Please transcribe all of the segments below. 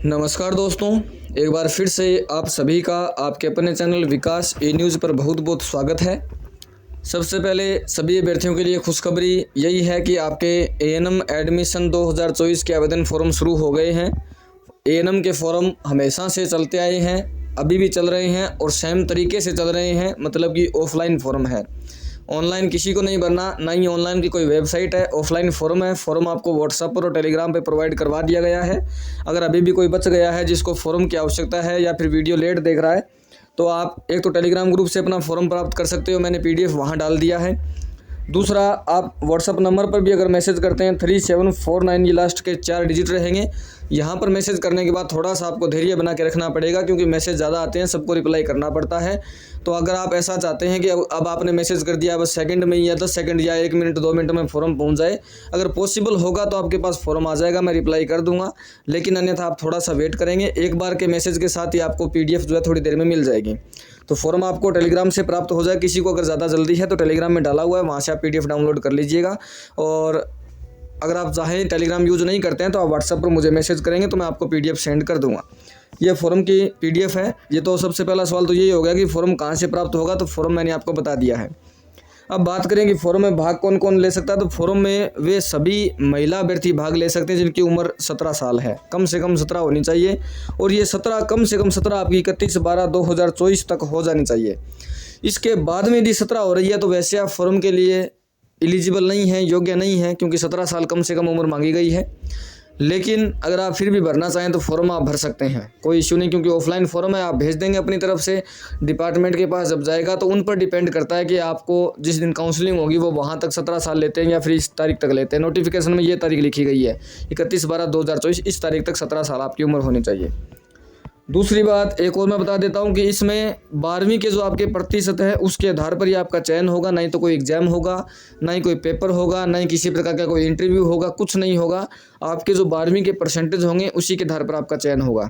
नमस्कार दोस्तों, एक बार फिर से आप सभी का आपके अपने चैनल विकास ई न्यूज़ पर बहुत बहुत स्वागत है। सबसे पहले सभी अभ्यर्थियों के लिए खुशखबरी यही है कि आपके एएनएम एडमिशन 2024 के आवेदन फॉर्म शुरू हो गए हैं। एएनएम के फॉर्म हमेशा से चलते आए हैं, अभी भी चल रहे हैं और सेम तरीके से चल रहे हैं, मतलब कि ऑफलाइन फॉर्म है। ऑनलाइन किसी को नहीं भरना, ना ही ऑनलाइन की कोई वेबसाइट है, ऑफलाइन फॉर्म है। फॉर्म आपको व्हाट्सएप पर और टेलीग्राम पे प्रोवाइड करवा दिया गया है। अगर अभी भी कोई बच गया है जिसको फॉर्म की आवश्यकता है या फिर वीडियो लेट देख रहा है, तो आप एक तो टेलीग्राम ग्रुप से अपना फॉर्म प्राप्त कर सकते हो, मैंने पीडीएफ वहाँ डाल दिया है। दूसरा, आप व्हाट्सअप नंबर पर भी अगर मैसेज करते हैं 3749 ये लास्ट के 4 डिजिट रहेंगे। यहाँ पर मैसेज करने के बाद थोड़ा सा आपको धैर्य बना के रखना पड़ेगा, क्योंकि मैसेज ज़्यादा आते हैं, सबको रिप्लाई करना पड़ता है। तो अगर आप ऐसा चाहते हैं कि अब आपने मैसेज कर दिया, बस सेकंड में या 10 सेकंड या 1 मिनट 2 मिनट में फॉर्म पहुँच जाए, अगर पॉसिबल होगा तो आपके पास फॉर्म आ जाएगा, मैं रिप्लाई कर दूँगा। लेकिन अन्यथा आप थोड़ा सा वेट करेंगे, एक बार के मैसेज के साथ ही आपको PDF जो है थोड़ी देर में मिल जाएगी। तो फॉर्म आपको टेलीग्राम से प्राप्त हो जाए। किसी को अगर ज़्यादा जल्दी है तो टेलीग्राम में डाला हुआ है, वहाँ से आप PDF डाउनलोड कर लीजिएगा। और अगर आप चाहें टेलीग्राम यूज़ नहीं करते हैं तो आप व्हाट्सएप पर मुझे मैसेज करेंगे तो मैं आपको PDF सेंड कर दूंगा। ये फॉर्म की PDF है। ये तो सबसे पहला सवाल तो यही हो गया कि फॉर्म कहाँ से प्राप्त होगा, तो फॉर्म मैंने आपको बता दिया है। अब बात करें कि फॉर्म में भाग कौन कौन ले सकता है, तो फॉर्म में वे सभी महिला अभ्यर्थी भाग ले सकते हैं जिनकी उम्र 17 साल है, कम से कम 17 होनी चाहिए। और ये 17 कम से कम 17 आपकी 31/12/2024 तक हो जानी चाहिए। इसके बाद में यदि 17 हो रही है तो वैसे आप फॉर्म के लिए एलिजिबल नहीं है, योग्य नहीं है, क्योंकि 17 साल कम से कम उम्र मांगी गई है। लेकिन अगर आप फिर भी भरना चाहें तो फॉर्म आप भर सकते हैं, कोई इश्यू नहीं, क्योंकि ऑफलाइन फॉर्म है। आप भेज देंगे अपनी तरफ से, डिपार्टमेंट के पास जब जाएगा तो उन पर डिपेंड करता है कि आपको जिस दिन काउंसलिंग होगी वो वहाँ तक 17 साल लेते हैं या फिर इस तारीख तक लेते हैं। नोटिफिकेशन में ये तारीख लिखी गई है 31/12/2024, इस तारीख तक 17 साल आपकी उम्र होनी चाहिए। दूसरी बात एक और मैं बता देता हूं कि इसमें 12वीं के जो आपके प्रतिशत है उसके आधार पर ही आपका चयन होगा, नहीं तो कोई एग्जाम होगा, ना ही कोई पेपर होगा, ना ही किसी प्रकार का कोई इंटरव्यू होगा, कुछ नहीं होगा। आपके जो 12वीं के परसेंटेज होंगे उसी के आधार पर आपका चयन होगा।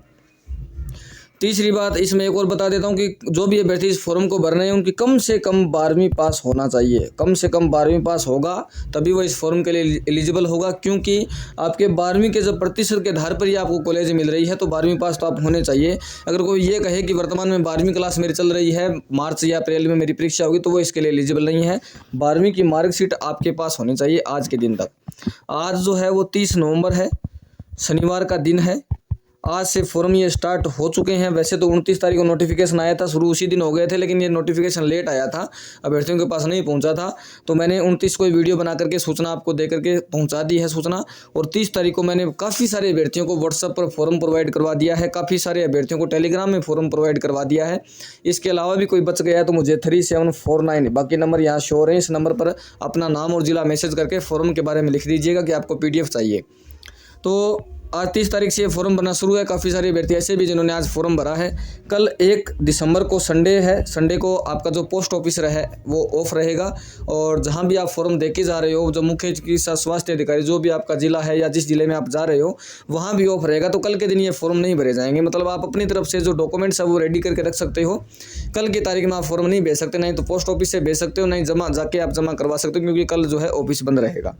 तीसरी बात इसमें एक और बता देता हूं कि जो भी अभ्यर्थी इस फॉर्म को भर रहे हैं उनकी कम से कम 12वीं पास होना चाहिए। कम से कम 12वीं पास होगा तभी वो इस फॉर्म के लिए एलिजिबल होगा, क्योंकि आपके 12वीं के जब प्रतिशत के आधार पर ही आपको कॉलेज मिल रही है, तो 12वीं पास तो आप होने चाहिए। अगर कोई ये कहे कि वर्तमान में 12वीं क्लास मेरी चल रही है, मार्च या अप्रैल में मेरी परीक्षा होगी, तो वो इसके लिए एलिजिबल नहीं है। 12वीं की मार्कशीट आपके पास होनी चाहिए आज के दिन तक। आज जो है वो 30 नवंबर है, शनिवार का दिन है। आज से फॉर्म ये स्टार्ट हो चुके हैं। वैसे तो 29 तारीख को नोटिफिकेशन आया था, शुरू उसी दिन हो गए थे, लेकिन ये नोटिफिकेशन लेट आया था, अभ्यर्थियों के पास नहीं पहुंचा था। तो मैंने 29 को वीडियो बना करके सूचना आपको दे करके पहुंचा दी है सूचना। और 30 तारीख को मैंने काफ़ी सारे अभ्यर्थियों को व्हाट्सएप पर फॉर्म प्रोवाइड करवा दिया है, काफ़ी सारे अभ्यर्थियों को टेलीग्राम में फॉर्म प्रोवाइड करवा दिया है। इसके अलावा भी कोई बच गया है तो मुझे 3749 बाकी नंबर यहाँ शो हो रहे हैं, इस नंबर पर अपना नाम और जिला मैसेज करके फॉर्म के बारे में लिख दीजिएगा कि आपको PDF चाहिए। तो आज 30 तारीख से ये फॉर्म भरना शुरू है। काफ़ी सारे अभ्यर्थी ऐसे भी जिन्होंने आज फॉर्म भरा है। कल 1 दिसंबर को संडे है, संडे को आपका जो पोस्ट ऑफिस रहे वो ऑफ रहेगा। और जहां भी आप फॉर्म दे के जा रहे हो, जो मुख्य चिकित्सा स्वास्थ्य अधिकारी जो भी आपका जिला है या जिस जिले में आप जा रहे हो वहां भी ऑफ रहेगा। तो कल के दिन ये फॉर्म नहीं भरे जाएंगे, मतलब आप अपनी तरफ से जो डॉक्यूमेंट्स है वो रेडी करके रख सकते हो। कल की तारीख में आप फॉर्म नहीं भेज सकते, नहीं तो पोस्ट ऑफिस से भेज सकते हो, नहीं जमा जाके आप जमा करवा सकते हो, क्योंकि कल जो है ऑफिस बंद रहेगा।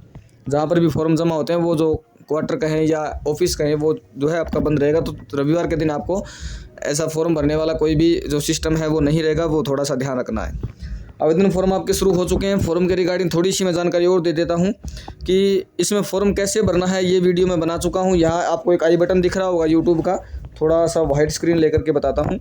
जहाँ पर भी फॉर्म जमा होते हैं वो जो क्वार्टर कहें या ऑफिस कहें वो जो है आपका बंद रहेगा। तो रविवार के दिन आपको ऐसा फॉर्म भरने वाला कोई भी जो सिस्टम है वो नहीं रहेगा, वो थोड़ा सा ध्यान रखना है। आवेदन फॉर्म आपके शुरू हो चुके हैं। फॉर्म के रिगार्डिंग थोड़ी सी मैं जानकारी और दे देता हूं कि इसमें फॉर्म कैसे भरना है, ये वीडियो मैं बना चुका हूं। यहाँ आपको एक आई बटन दिख रहा होगा यूट्यूब का, थोड़ा सा वाइट स्क्रीन लेकर के बताता हूँ।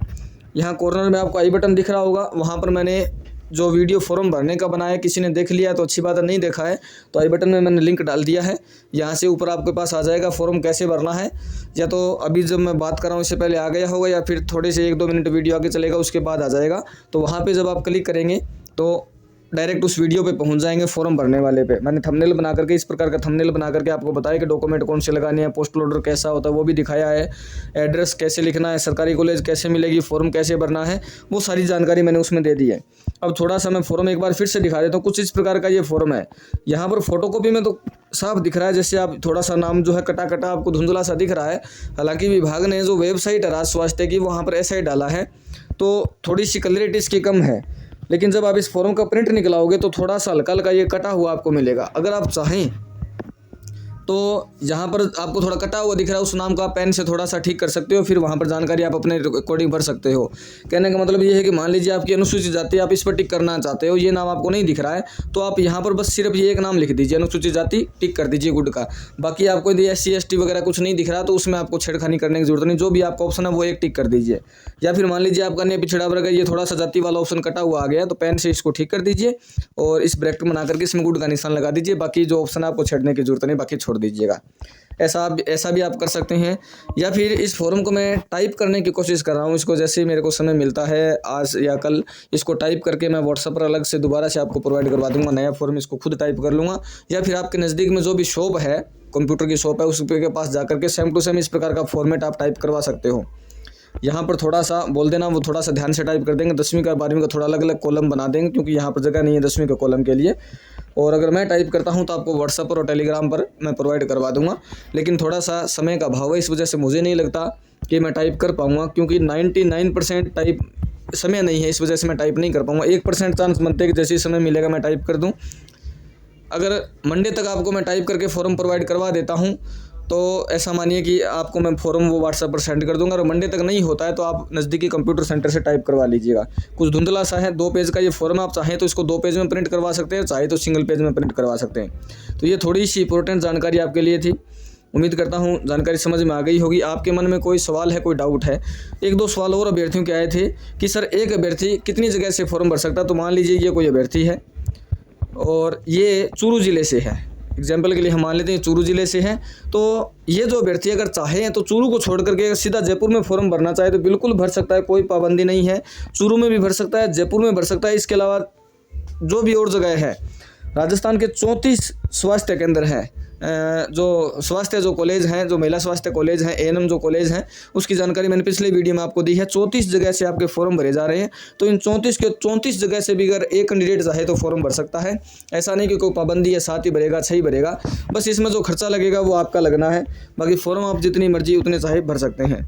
यहाँ कॉर्नर में आपको आई बटन दिख रहा होगा, वहाँ पर मैंने जो वीडियो फॉर्म भरने का बनाया, किसी ने देख लिया तो अच्छी बात है, नहीं देखा है तो आई बटन में मैंने लिंक डाल दिया है। यहाँ से ऊपर आपके पास आ जाएगा फॉर्म कैसे भरना है। या तो अभी जब मैं बात कर रहा हूँ इससे पहले आ गया होगा, या फिर थोड़े से 1-2 मिनट वीडियो आगे चलेगा उसके बाद आ जाएगा। तो वहाँ पे जब आप क्लिक करेंगे तो डायरेक्ट उस वीडियो पे पहुंच जाएंगे फॉर्म भरने वाले पे। मैंने थंबनेल बना करके, इस प्रकार का थंबनेल बना करके आपको बताया कि डॉक्यूमेंट कौन से लगाने हैं, पोस्टल ऑर्डर कैसा होता है वो भी दिखाया है, एड्रेस कैसे लिखना है, सरकारी कॉलेज कैसे मिलेगी, फॉर्म कैसे भरना है, वो सारी जानकारी मैंने उसमें दे दी है। अब थोड़ा सा मैं फॉर्म एक बार फिर से दिखा देता हूँ। कुछ इस प्रकार का ये फॉर्म है। यहाँ पर फोटोकॉपी में तो साफ दिख रहा है, जैसे आप थोड़ा सा नाम जो है कटा कटा आपको धुंधला सा दिख रहा है। हालांकि विभाग ने जो वेबसाइट है राज्य स्वास्थ्य की, वहाँ पर ऐसा ही डाला है, तो थोड़ी सी क्लैरिटी इसकी कम है। लेकिन जब आप इस फॉर्म का प्रिंट निकलाओगे तो थोड़ा सा हल्का हल्का ये कटा हुआ आपको मिलेगा। अगर आप चाहें तो यहाँ पर आपको थोड़ा कटा हुआ दिख रहा है, उस नाम का पेन से थोड़ा सा ठीक कर सकते हो, फिर वहाँ पर जानकारी आप अपने अकॉर्डिंग भर सकते हो। कहने का मतलब ये है कि मान लीजिए आपकी अनुसूचित जाति, आप इस पर टिक करना चाहते हो, ये नाम आपको नहीं दिख रहा है, तो आप यहाँ पर बस सिर्फ ये एक नाम लिख दीजिए, अनुसूचित जाति, टिक कर दीजिए गुड का। बाकी आपको यदि SC ST वगैरह कुछ नहीं दिख रहा तो उसमें आपको छेड़खानी करने की जरूरत नहीं, जो भी आपका ऑप्शन है वो एक टिक कर दीजिए। या फिर मान लीजिए आपका अन्य पिछड़ा वर्ग है, ये थोड़ा सा जाति वाला ऑप्शन कटा हुआ आ गया, तो पेन से इसको ठीक कर दीजिए और इस ब्रैकेट बना करके इसमें गुड का निशान लगा दीजिए। बाकी जो ऑप्शन है आपको छेड़ने की जरूरत नहीं, बाकी छोड़ दीजिएगा। ऐसा भी आप कर सकते हैं। या फिर इस फॉर्म को मैं टाइप करने की कोशिश कर रहा हूँ, इसको जैसे ही मेरे को समय मिलता है आज या कल, इसको टाइप करके मैं व्हाट्सएप पर अलग से दोबारा से आपको प्रोवाइड करवा दूंगा। नया फॉर्म इसको खुद टाइप कर लूँगा, या फिर आपके नज़दीक में जो भी शॉप है, कंप्यूटर की शॉप है, उस के पास जा करके सेम टू सेम इस प्रकार का फॉर्मेट आप टाइप करवा सकते हो। यहाँ पर थोड़ा सा बोल देना, वो थोड़ा सा ध्यान से टाइप कर देंगे। 10वीं का 12वीं का थोड़ा अलग अलग कॉलम बना देंगे, क्योंकि यहाँ पर जगह नहीं है 10वीं के कॉलम के लिए। और अगर मैं टाइप करता हूँ तो आपको व्हाट्सएप पर और टेलीग्राम पर मैं प्रोवाइड करवा दूंगा, लेकिन थोड़ा सा समय का अभाव है, इस वजह से मुझे नहीं लगता कि मैं टाइप कर पाऊँगा, क्योंकि 99% टाइप समय नहीं है, इस वजह से मैं टाइप नहीं कर पाऊँगा। 1% चांस बनते कि जैसे ही समय मिलेगा मैं टाइप कर दूँ। अगर मंडे तक आपको मैं टाइप करके फॉर्म प्रोवाइड करवा देता हूँ तो ऐसा मानिए कि आपको मैं फॉर्म वो व्हाट्सएप पर सेंड कर दूंगा। और मंडे तक नहीं होता है तो आप नज़दीकी कंप्यूटर सेंटर से टाइप करवा लीजिएगा। कुछ धुंधला सा है, 2 पेज का ये फॉर्म है, आप चाहें तो इसको 2 पेज में प्रिंट करवा सकते हैं, चाहे तो सिंगल पेज में प्रिंट करवा सकते हैं। तो ये थोड़ी सी इंपॉर्टेंट जानकारी आपके लिए थी। उम्मीद करता हूँ जानकारी समझ में आ गई होगी। आपके मन में कोई सवाल है, कोई डाउट है? 1-2 सवाल और अभ्यर्थियों के आए थे कि सर एक अभ्यर्थी कितनी जगह से फॉर्म भर सकता है। तो मान लीजिए ये कोई अभ्यर्थी है और ये चूरू ज़िले से है, एग्जाम्पल के लिए हम मान लेते हैं चूरू ज़िले से है, तो ये जो अभ्यर्थी अगर चाहे तो चूरू को छोड़ करके सीधा जयपुर में फॉर्म भरना चाहे तो बिल्कुल भर सकता है, कोई पाबंदी नहीं है। चूरू में भी भर सकता है, जयपुर में भर सकता है। इसके अलावा जो भी और जगह है, राजस्थान के 34 स्वास्थ्य केंद्र हैं, जो स्वास्थ्य जो कॉलेज हैं, जो महिला स्वास्थ्य कॉलेज हैं, ANM जो कॉलेज हैं, उसकी जानकारी मैंने पिछले वीडियो में आपको दी है। 34 जगह से आपके फॉर्म भरे जा रहे हैं, तो इन 34 के 34 जगह से भी अगर एक कैंडिडेट चाहे तो फॉर्म भर सकता है। ऐसा नहीं कि कोई पाबंदी है 7 ही भरेगा 6 ही भरेगा, बस इसमें जो खर्चा लगेगा वो आपका लगना है। बाकी फॉर्म आप जितनी मर्जी उतने चाहे भर सकते हैं।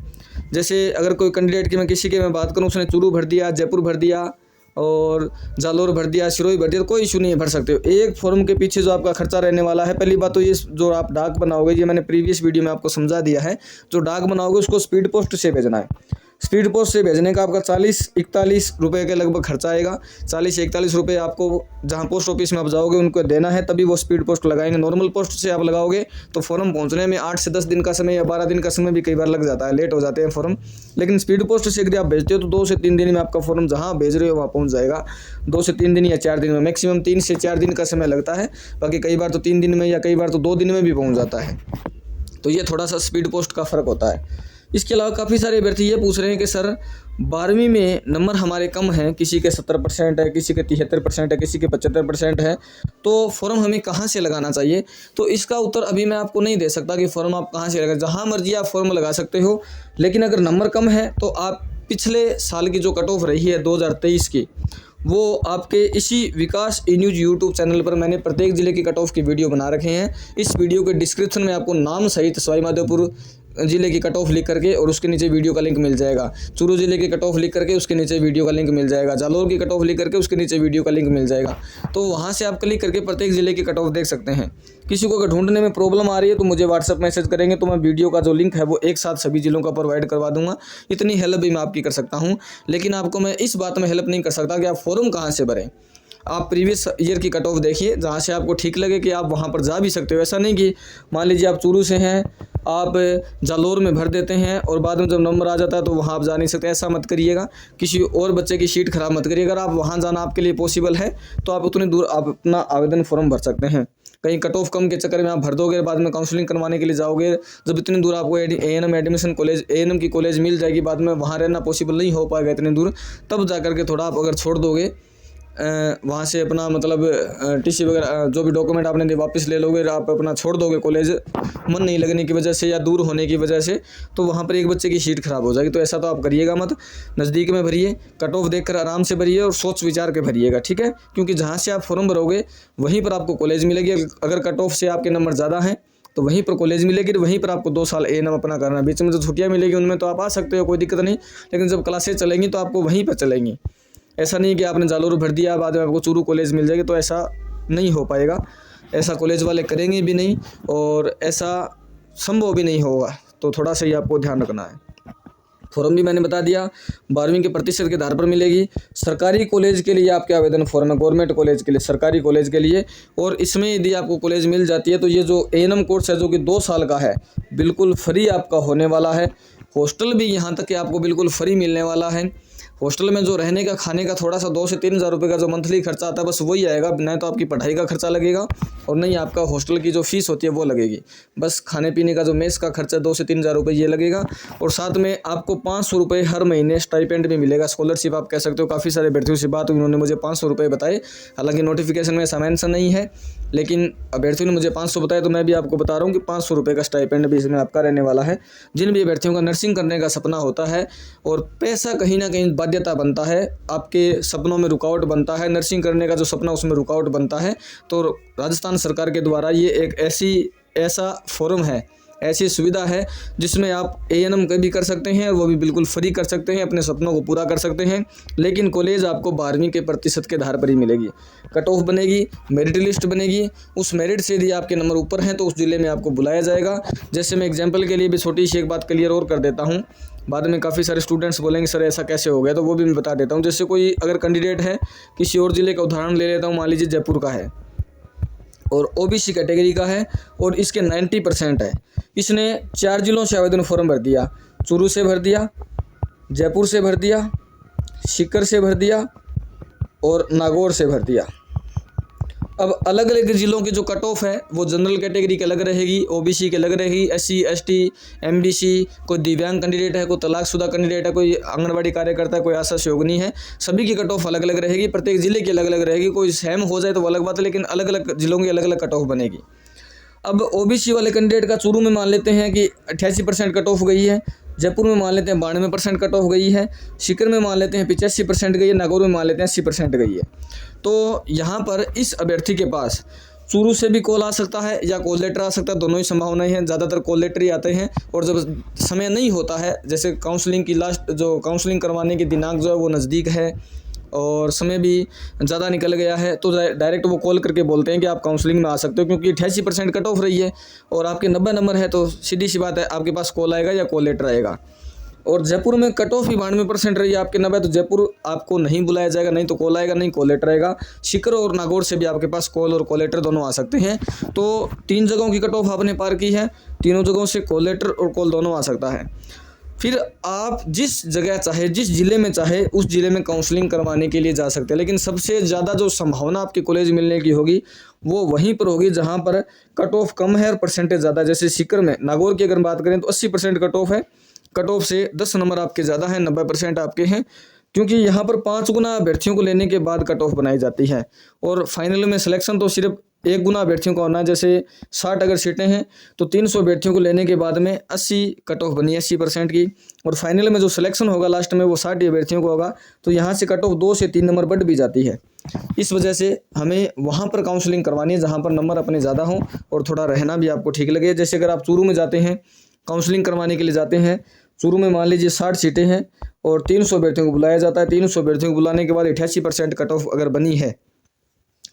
जैसे अगर कोई कैंडिडेट की मैं बात करूँ, उसने चूरू भर दिया, जयपुर भर दिया और जालोर भर दिया, सिरोही भर दिया, तो कोई इशू नहीं है, भर सकते हो। एक फॉर्म के पीछे जो आपका खर्चा रहने वाला है, पहली बात तो ये जो आप डाक बनाओगे, ये मैंने प्रीवियस वीडियो में आपको समझा दिया है। जो डाक बनाओगे उसको स्पीड पोस्ट से भेजना है। स्पीड पोस्ट से भेजने का आपका 40-41 रुपये के लगभग खर्चा आएगा। 40-41 रुपये आपको जहाँ पोस्ट ऑफिस में आप जाओगे उनको देना है, तभी वो स्पीड पोस्ट लगाएंगे। नॉर्मल पोस्ट से आप लगाओगे तो फॉर्म पहुँचने में 8 से 10 दिन का समय या 12 दिन का समय भी कई बार लग जाता है, लेट हो जाते हैं फॉर्म। लेकिन स्पीड पोस्ट से यदि आप भेजते हो तो 2 से 3 दिन में आपका फॉर्म जहाँ भेज रहे हो वहाँ पहुँच जाएगा। 2 से 3 दिन या 4 दिन में, मैक्सिमम 3 से 4 दिन का समय लगता है। बाकी कई बार तो 3 दिन में या कई बार तो 2 दिन में भी पहुँच जाता है। तो ये थोड़ा सा स्पीड पोस्ट का फ़र्क होता है। इसके अलावा काफ़ी सारे अभ्यर्थी ये पूछ रहे हैं कि सर 12वीं में नंबर हमारे कम हैं, किसी के 70% है, किसी के 73% है, किसी के 75% है, तो फॉर्म हमें कहाँ से लगाना चाहिए? तो इसका उत्तर अभी मैं आपको नहीं दे सकता कि फ़ॉर्म आप कहाँ से लगाएं। जहाँ मर्जी आप फॉर्म लगा सकते हो, लेकिन अगर नंबर कम है तो आप पिछले साल की जो कट ऑफ रही है 2023 की, वो आपके इसी विकास ई न्यूज़ यूट्यूब चैनल पर मैंने प्रत्येक ज़िले की कट ऑफ की वीडियो बना रखे हैं। इस वीडियो के डिस्क्रिप्शन में आपको नाम सहित सवाई माधोपुर ज़िले की कट ऑफ लिख करके और उसके नीचे वीडियो का लिंक मिल जाएगा। चूरू ज़िले की कट ऑफ लिख करके उसके नीचे वीडियो का लिंक मिल जाएगा। जालोर की कट ऑफ लिख करके उसके नीचे वीडियो का लिंक मिल जाएगा। तो वहाँ से आप क्लिक करके प्रत्येक ज़िले की कट ऑफ देख सकते हैं। किसी को अगर ढूंढने में प्रॉब्लम आ रही है तो मुझे व्हाट्सएप मैसेज करेंगे, तो मैं वीडियो का जो लिंक है वो एक साथ सभी ज़िलों का प्रोवाइड करवा दूंगा। इतनी हेल्प भी मैं आपकी कर सकता हूँ, लेकिन आपको मैं इस बात में हेल्प नहीं कर सकता कि आप फॉर्म कहाँ से भरें। आप प्रीवियस ईयर की कट ऑफ देखिए, जहाँ से आपको ठीक लगे कि आप वहाँ पर जा भी सकते हो। ऐसा नहीं कि मान लीजिए आप चूरू से हैं, आप जालोर में भर देते हैं और बाद में जब नंबर आ जाता है तो वहाँ आप जा नहीं सकते। ऐसा मत करिएगा, किसी और बच्चे की शीट खराब मत करिए। अगर आप वहाँ जाना आपके लिए पॉसिबल है तो आप उतनी दूर आप अपना आवेदन फॉर्म भर सकते हैं। कहीं कट ऑफ कम के चक्कर में आप भर दोगे, बाद में काउंसलिंग करवाने के लिए जाओगे, जब इतनी दूर आपको ANM एडमिशन कॉलेज ANM की कॉलेज मिल जाएगी, बाद में वहाँ रहना पॉसिबल नहीं हो पाएगा इतनी दूर, तब जा करके थोड़ा आप अगर छोड़ दोगे वहाँ से अपना मतलब TC वगैरह जो भी डॉक्यूमेंट आपने वापस ले लोगे, आप अपना छोड़ दोगे कॉलेज मन नहीं लगने की वजह से या दूर होने की वजह से, तो वहाँ पर एक बच्चे की शीट खराब हो जाएगी। तो ऐसा तो आप करिएगा मत। नज़दीक में भरिए, कट ऑफ देखकर आराम से भरिए और सोच विचार के भरिएगा, ठीक है? क्योंकि जहाँ से आप फॉर्म भरोगे वहीं पर आपको कॉलेज मिलेगी। अगर कट ऑफ से आपके नंबर ज़्यादा हैं तो वहीं पर कॉलेज मिलेगी, वहीं पर आपको 2 साल ANM अपना करना। बीच में जो छुट्टियाँ मिलेगी उनमें तो आप आ सकते हो, कोई दिक्कत नहीं, लेकिन जब क्लासेज चलेंगी तो आपको वहीं पर चलेंगी। ऐसा नहीं कि आपने जालोर भर दिया बाद में आपको चूरू कॉलेज मिल जाएगी, तो ऐसा नहीं हो पाएगा। ऐसा कॉलेज वाले करेंगे भी नहीं और ऐसा संभव भी नहीं होगा। तो थोड़ा सा ही आपको ध्यान रखना है। फॉर्म भी मैंने बता दिया, 12वीं के प्रतिशत के आधार पर मिलेगी। सरकारी कॉलेज के लिए आपके आवेदन फॉर्म है, गवर्नमेंट कॉलेज के लिए, सरकारी कॉलेज के लिए। और इसमें यदि आपको कॉलेज मिल जाती है तो ये जो A&M कोर्स है जो कि 2 साल का है, बिल्कुल फ्री आपका होने वाला है। हॉस्टल भी यहाँ तक कि आपको बिल्कुल फ्री मिलने वाला है। हॉस्टल में जो रहने का खाने का थोड़ा सा 2 से 3 हज़ार रुपये का जो मंथली खर्चा आता है बस वही आएगा, न तो आपकी पढ़ाई का खर्चा लगेगा और नहीं आपका हॉस्टल की जो फीस होती है वो लगेगी। बस खाने पीने का जो मेस का खर्चा 2 से 3 हज़ार रुपये ये लगेगा। और साथ में आपको 500 रुपये हर महीने स्टाइपेंड भी मिलेगा, स्कॉलरशिप आप कह सकते हो। काफ़ी सारे अभ्यर्थियों से बात हुई, उन्होंने मुझे 500 रुपये बताए। हालांकि नोटिफिकेशन में ऐसा मेंशन नहीं है, लेकिन अभ्यर्थियों ने मुझे 500 बताया, तो मैं भी आपको बता रहा हूँ कि 500 रुपये का स्टाइपेंड भी इसमें आपका रहने वाला है। जिन भी अभ्यर्थियों का नर्सिंग करने का सपना होता है और पैसा कहीं ना कहीं बाध्यता बनता है, आपके सपनों में रुकावट बनता है, नर्सिंग करने का जो सपना उसमें रुकावट बनता है, तो राजस्थान सरकार के द्वारा ये एक ऐसा फोरम है, ऐसी सुविधा है जिसमें आप A&M भी कर सकते हैं और वो भी बिल्कुल फ्री कर सकते हैं, अपने सपनों को पूरा कर सकते हैं। लेकिन कॉलेज आपको 12वीं के प्रतिशत के आधार पर ही मिलेगी। कट ऑफ बनेगी, मेरिट लिस्ट बनेगी, उस मेरिट से यदि आपके नंबर ऊपर हैं तो उस जिले में आपको बुलाया जाएगा। जैसे मैं एग्जाम्पल के लिए भी छोटी सी एक बात क्लियर और कर देता हूँ, बाद में काफ़ी सारे स्टूडेंट्स बोलेंगे सर ऐसा कैसे हो गया, तो वो भी मैं बता देता हूँ। जैसे कोई अगर कैंडिडेट है, किसी और ज़िले का उदाहरण ले लेता हूँ, मान लीजिए जयपुर का है और OBC कैटेगरी का है और इसके 90% है। इसने 4 जिलों से आवेदन फॉर्म भर दिया, चूरू से भर दिया, जयपुर से भर दिया, सीकर से भर दिया और नागौर से भर दिया। अब अलग अलग ज़िलों की जो कट ऑफ है वो जनरल कैटेगरी की अलग रहेगी, OBC की अलग रहेगी, SC ST MBC, कोई दिव्यांग कैंडिडेट है, कोई तलाकशुदा कैंडिडेट है, कोई आंगनबाड़ी कार्यकर्ता है, कोई आशा सहयोगिनी है, सभी की कट ऑफ अलग अलग रहेगी। प्रत्येक जिले की अलग अलग रहेगी। कोई सेम हो जाए तो वो अलग बात है, लेकिन अलग अलग जिलों की अलग अलग कट ऑफ बनेगी। अब OBC वाले कैंडिडेट का चूरू में मान लेते हैं कि 88% कट ऑफ गई है, जयपुर में मान लेते हैं 92% कट ऑफ गई है, सीकर में मान लेते हैं 85% गई है, नागौर में मान लेते हैं 80% गई है। तो यहाँ पर इस अभ्यर्थी के पास चूरू से भी कॉल आ सकता है या कॉल लेटर आ सकता है, दोनों ही संभावनाएं हैं। ज़्यादातर कॉल लेटर ही आते हैं और जब समय नहीं होता है, जैसे काउंसलिंग की लास्ट जो काउंसलिंग करवाने की दिनांक जो है वो नज़दीक है और समय भी ज़्यादा निकल गया है, तो डायरेक्ट वो कॉल करके बोलते हैं कि आप काउंसलिंग में आ सकते हो, क्योंकि 88% कट ऑफ रही है और आपके 90 नंबर है, तो सीधी सी बात है आपके पास कॉल आएगा या कॉल लेटर आएगा। और जयपुर में कट ऑफ ही 92% रही है, आपके 90, तो जयपुर आपको नहीं बुलाया जाएगा, नहीं तो कॉल आएगा, नहीं कॉल लेटर आएगा। सीकर और नागौर से भी आपके पास कॉल और कॉल लेटर दोनों आ सकते हैं। तो 3 जगहों की कट ऑफ आपने पार की है, तीनों जगहों से कॉल लेटर और कॉल दोनों आ सकता है। फिर आप जिस जगह चाहे, जिस ज़िले में चाहे, उस ज़िले में काउंसलिंग करवाने के लिए जा सकते हैं। लेकिन सबसे ज़्यादा जो संभावना आपके कॉलेज मिलने की होगी वो वहीं पर होगी जहां पर कट ऑफ कम है और परसेंटेज ज़्यादा। जैसे सीकर में, नागौर की अगर बात करें तो 80% कट ऑफ है, कट ऑफ से 10 नंबर आपके ज़्यादा हैं, 90% आपके हैं, क्योंकि यहाँ पर 5 गुना अभ्यर्थियों को लेने के बाद कट ऑफ बनाई जाती है। और फाइनल में सिलेक्शन तो सिर्फ 1 गुना अभ्यर्थियों का होना है। जैसे 60 अगर सीटें हैं तो 300 अभ्यर्थियों को लेने के बाद में 80 कट ऑफ बनी है, 80% की। और फाइनल में जो सिलेक्शन होगा लास्ट में वो 60 अभ्यर्थियों को होगा, तो यहाँ से कट ऑफ 2 से 3 नंबर बढ़ भी जाती है। इस वजह से हमें वहाँ पर काउंसलिंग करवानी है जहाँ पर नंबर अपने ज़्यादा हों और थोड़ा रहना भी आपको ठीक लगे। जैसे अगर आप चूरू में जाते हैं, काउंसलिंग करवाने के लिए जाते हैं, चूरू में मान लीजिए 60 सीटें हैं और 300 अभ्यर्थियों को बुलाया जाता है। 300 अभ्यर्थियों को बुलाने के बाद 88% कट ऑफ अगर बनी है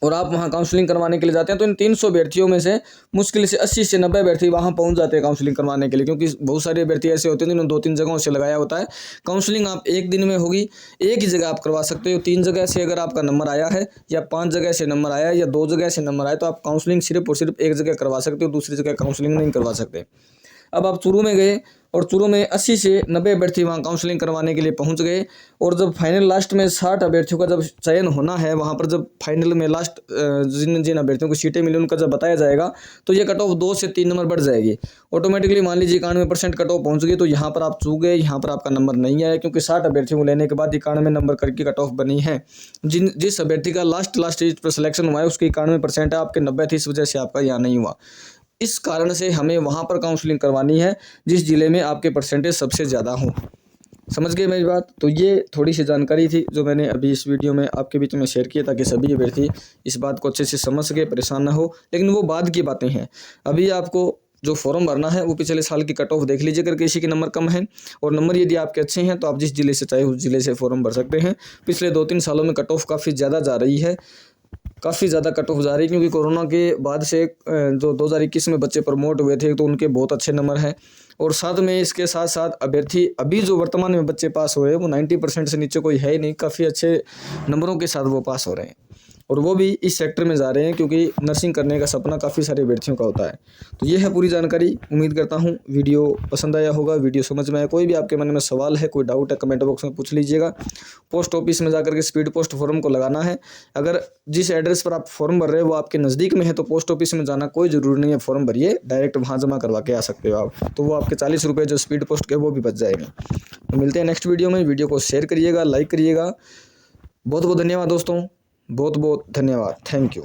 और आप वहाँ काउंसलिंग करवाने के लिए जाते हैं, तो इन 300 अभ्यर्थियों में से मुश्किल से 80 से 90 अभ्यर्थी वहाँ पहुँच जाते हैं काउंसलिंग करवाने के लिए, क्योंकि बहुत सारे अभ्यर्थी ऐसे होते हैं जिन्होंने 2-3 जगहों से लगाया होता है। काउंसलिंग आप एक दिन में होगी, एक ही जगह आप करवा सकते हो। 3 जगह से अगर आपका नंबर आया है या 5 जगह से नंबर आया है या 2 जगह से नंबर आया, तो आप काउंसलिंग सिर्फ और सिर्फ एक जगह करवा सकते हो, दूसरी जगह काउंसलिंग नहीं करवा सकते। अब आप चूरू में गए और चूरू में 80 से 90 अभ्यर्थी वहाँ काउंसलिंग करवाने के लिए पहुँच गए, और जब फाइनल लास्ट में 60 अभ्यर्थियों का जब चयन होना है, वहाँ पर जब फाइनल में लास्ट जिन अभ्यर्थियों को सीटें मिली उनका जब बताया जाएगा, तो ये कट ऑफ 2 से 3 नंबर बढ़ जाएगी ऑटोमेटिकली। मान लीजिए 91% कट ऑफ पहुँच गई, तो यहाँ पर आप चूक गए, यहाँ पर आपका नंबर नहीं आया, क्योंकि 60 अभ्यर्थियों को लेने के बाद 91 नंबर करके कट ऑफ बनी है। जिस अभ्यर्थी का लास्ट स्टेज पर सिलेक्शन हुआ है उसके 91% है, आपके 90 थे, इस वजह से आपका यहाँ नहीं हुआ। इस कारण से हमें वहाँ पर काउंसलिंग करवानी है जिस ज़िले में आपके परसेंटेज सबसे ज़्यादा हों। समझ गए मेरी बात? तो ये थोड़ी सी जानकारी थी जो मैंने अभी इस वीडियो में आपके बीच में शेयर किया, ताकि सभी अभ्यर्थी इस बात को अच्छे से समझ सके, परेशान ना हो। लेकिन वो बाद की बातें हैं। अभी आपको जो फॉर्म भरना है वो पिछले साल की कट ऑफ देख लीजिए, अगर किसी के नंबर कम है, और नंबर यदि आपके अच्छे हैं तो आप जिस ज़िले से चाहे उस ज़िले से फॉर्म भर सकते हैं। पिछले 2-3 सालों में कट ऑफ काफ़ी ज़्यादा जा रही है, काफ़ी ज़्यादा कट ऑफ जा रही है, क्योंकि कोरोना के बाद से जो 2021 में बच्चे प्रमोट हुए थे तो उनके बहुत अच्छे नंबर हैं। और साथ में इसके साथ साथ अभ्यर्थी अभी जो वर्तमान में बच्चे पास हो रहे हैं वो 90% से नीचे कोई है ही नहीं, काफ़ी अच्छे नंबरों के साथ वो पास हो रहे हैं। और वो भी इस सेक्टर में जा रहे हैं, क्योंकि नर्सिंग करने का सपना काफ़ी सारे अभ्यर्थियों का होता है। तो ये है पूरी जानकारी। उम्मीद करता हूँ वीडियो पसंद आया होगा, वीडियो समझ में आया। कोई भी आपके मन में सवाल है, कोई डाउट है, कमेंट बॉक्स में पूछ लीजिएगा। पोस्ट ऑफिस में जाकर के स्पीड पोस्ट फॉर्म को लगाना है। अगर जिस एड्रेस पर आप फॉर्म भर रहे हो वो आपके नज़दीक में है तो पोस्ट ऑफिस में जाना कोई ज़रूरी नहीं है, फॉर्म भरिए, डायरेक्ट वहाँ जमा करवा के आ सकते हो आप। तो वो आपके 40 रुपये जो स्पीड पोस्ट के वो भी बच जाएंगे। तो मिलते हैं नेक्स्ट वीडियो में। वीडियो को शेयर करिएगा, लाइक करिएगा। बहुत बहुत धन्यवाद दोस्तों, बहुत बहुत धन्यवाद। Thank you.